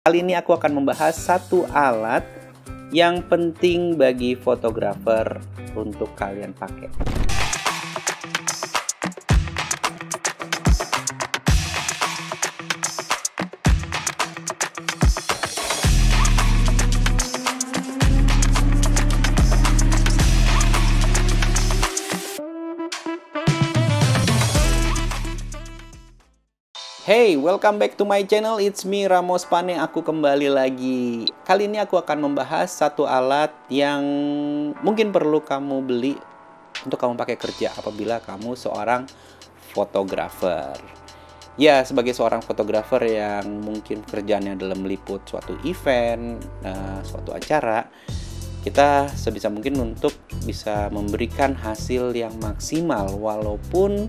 Kali ini aku akan membahas satu alat yang penting bagi fotografer untuk kalian pakai. Hey, welcome back to my channel. It's me, Ramos Pane. Aku kembali lagi. Kali ini aku akan membahas satu alat yang mungkin perlu kamu beli untuk kamu pakai kerja apabila kamu seorang fotografer. Ya, sebagai seorang fotografer yang mungkin kerjaannya adalah meliput suatu event, suatu acara, kita sebisa mungkin untuk bisa memberikan hasil yang maksimal walaupun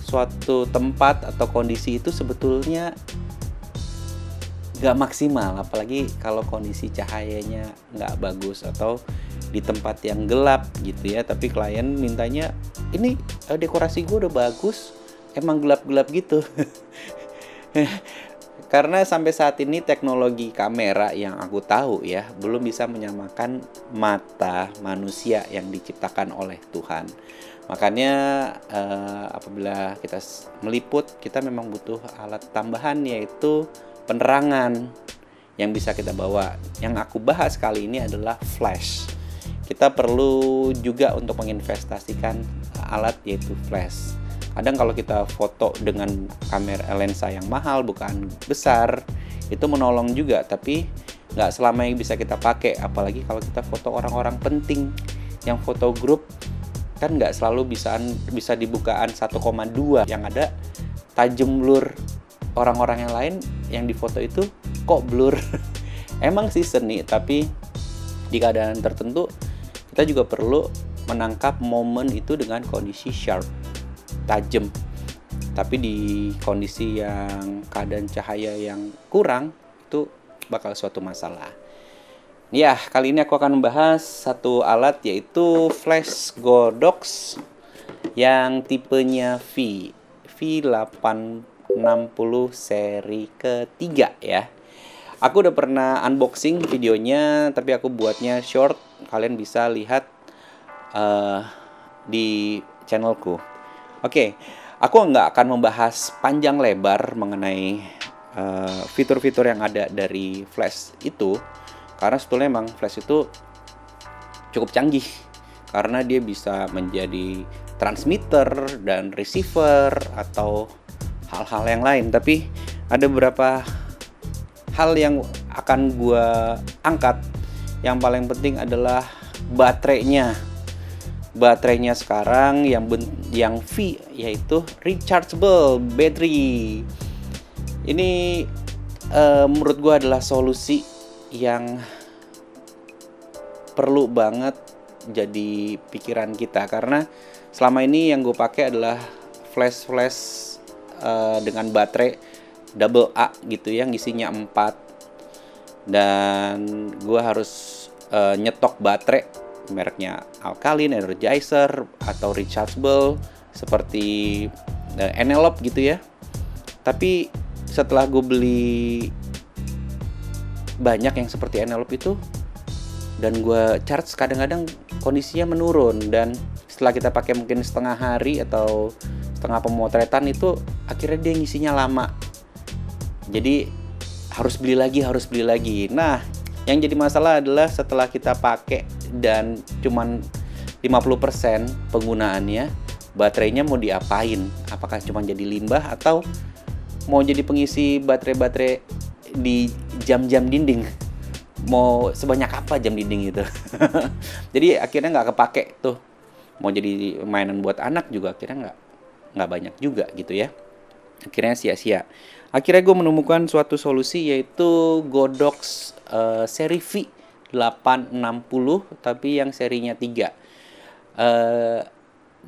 suatu tempat atau kondisi itu sebetulnya nggak maksimal, apalagi kalau kondisi cahayanya nggak bagus atau di tempat yang gelap gitu ya. Tapi klien mintanya, ini dekorasi gue udah bagus, emang gelap-gelap gitu. Karena sampai saat ini teknologi kamera yang aku tahu ya belum bisa menyamakan mata manusia yang diciptakan oleh Tuhan. Makanya apabila kita meliput, kita memang butuh alat tambahan yaitu penerangan yang bisa kita bawa. Yang aku bahas kali ini adalah flash. Kita perlu juga untuk menginvestasikan alat yaitu flash. Kadang kalau kita foto dengan kamera lensa yang mahal, bukan besar, itu menolong juga, tapi nggak selama yang bisa kita pakai. Apalagi kalau kita foto orang-orang penting yang foto grup, kan nggak selalu bisa dibukaan 1,2, yang ada tajam blur. Orang-orang yang lain yang difoto itu kok blur. Emang sih seni, tapi di keadaan tertentu kita juga perlu menangkap momen itu dengan kondisi sharp, tajam. Tapi di kondisi yang keadaan cahaya yang kurang, itu bakal suatu masalah. Ya, kali ini aku akan membahas satu alat yaitu flash Godox yang tipenya V860 seri ketiga ya. Aku udah pernah unboxing videonya, tapi aku buatnya short. Kalian bisa lihat di channelku. Oke, aku nggak akan membahas panjang lebar mengenai fitur-fitur yang ada dari flash itu. Karena sebetulnya memang flash itu cukup canggih, karena dia bisa menjadi transmitter dan receiver atau hal-hal yang lain. Tapi ada beberapa hal yang akan gue angkat. Yang paling penting adalah baterainya. Baterainya sekarang yang V, yaitu rechargeable battery. Ini menurut gue adalah solusi yang perlu banget jadi pikiran kita, karena selama ini yang gue pakai adalah flash dengan baterai double A gitu ya, ngisinya 4, dan gue harus nyetok baterai mereknya Alkaline, Energizer atau rechargeable seperti Enelope gitu ya. Tapi setelah gue beli banyak yang seperti Enelope itu dan gue charge, kadang-kadang kondisinya menurun, dan setelah kita pakai mungkin setengah hari atau setengah pemotretan itu akhirnya dia ngisinya lama, jadi harus beli lagi. Nah, yang jadi masalah adalah setelah kita pakai dan cuman 50% penggunaannya, baterainya mau diapain? Apakah cuma jadi limbah atau mau jadi pengisi baterai di jam-jam dinding? Mau sebanyak apa jam dinding itu? Jadi akhirnya nggak kepake tuh. Mau jadi mainan buat anak juga akhirnya nggak banyak juga gitu ya. Akhirnya sia-sia. Akhirnya gue menemukan suatu solusi yaitu Godox seri V860, tapi yang serinya 3.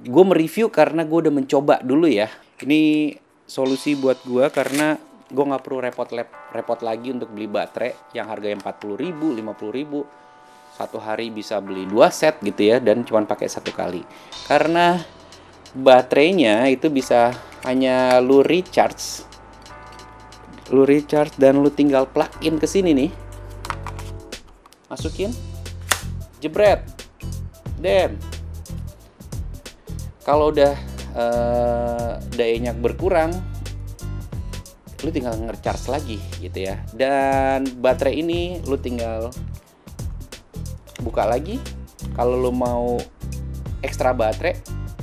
Gue mereview karena gue udah mencoba dulu ya. Ini solusi buat gue karena gue nggak perlu repot lagi untuk beli baterai yang harganya 40.000, 50.000. Satu hari bisa beli 2 set gitu ya, dan cuma pakai 1 kali. Karena baterainya itu bisa hanya lu recharge Lu recharge dan lu tinggal plug in ke sini nih. Masukin, jebret. Dan kalau udah dayanya berkurang, lu tinggal nge-charge lagi gitu ya. Dan baterai ini lu tinggal buka lagi. Kalau lu mau ekstra baterai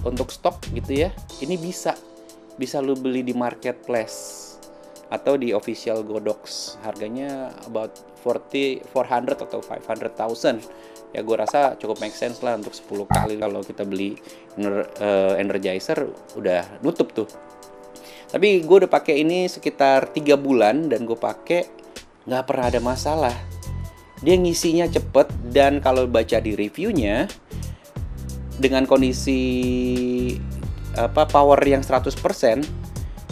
untuk stok gitu ya, ini bisa lu beli di marketplace atau di official Godox. Harganya about 400 atau 500,000. Ya gue rasa cukup make sense lah untuk 10 kali. Kalau kita beli Energizer udah nutup tuh. Tapi gue udah pakai ini sekitar 3 bulan dan gue pakai nggak pernah ada masalah. Dia ngisinya cepet, dan kalau baca di reviewnya, dengan kondisi power yang 100%,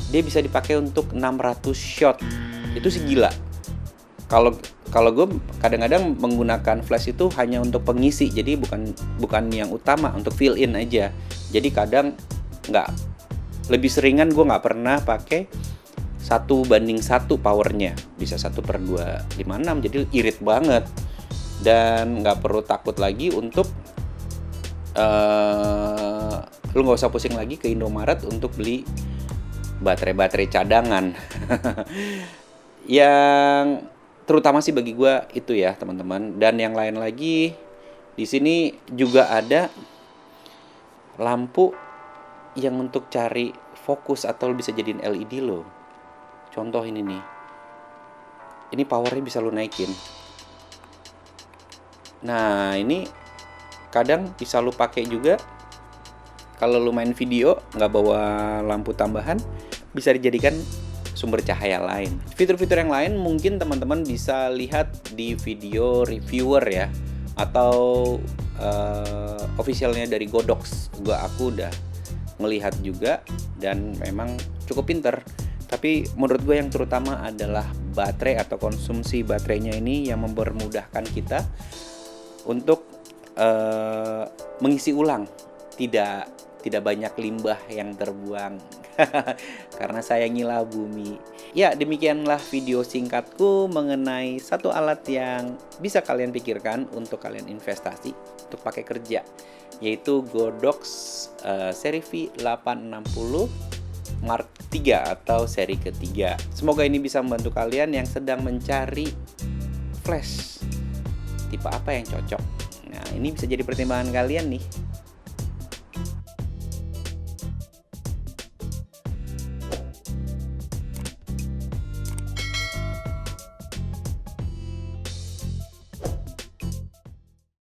dia bisa dipakai untuk 600 shot. Itu sih gila. Kalau gue kadang-kadang menggunakan flash itu hanya untuk pengisi, jadi bukan yang utama, untuk fill in aja. Jadi kadang lebih seringan gue nggak pernah pakai 1:1 powernya, bisa 1/256, jadi irit banget. Dan nggak perlu takut lagi untuk lu nggak usah pusing lagi ke Indomaret untuk beli baterai cadangan. Yang terutama sih bagi gue itu ya teman-teman. Dan yang lain lagi, di sini juga ada lampu yang untuk cari fokus atau bisa jadiin LED lo. Contoh ini nih, ini powernya bisa lo naikin. Nah ini kadang bisa lo pakai juga kalau lo main video nggak bawa lampu tambahan, bisa dijadikan sumber cahaya lain. Fitur-fitur yang lain mungkin teman-teman bisa lihat di video reviewer ya, atau officialnya dari Godox. Aku udah melihat juga dan memang cukup pinter. Tapi menurut gue yang terutama adalah baterai atau konsumsi baterainya ini yang mempermudahkan kita untuk mengisi ulang. Tidak banyak limbah yang terbuang karena sayangilah bumi. Ya, demikianlah video singkatku mengenai satu alat yang bisa kalian pikirkan untuk kalian investasi untuk pakai kerja, yaitu Godox seri V860 Mark III atau seri ketiga. Semoga ini bisa membantu kalian yang sedang mencari flash tipe apa yang cocok. Nah, ini bisa jadi pertimbangan kalian nih.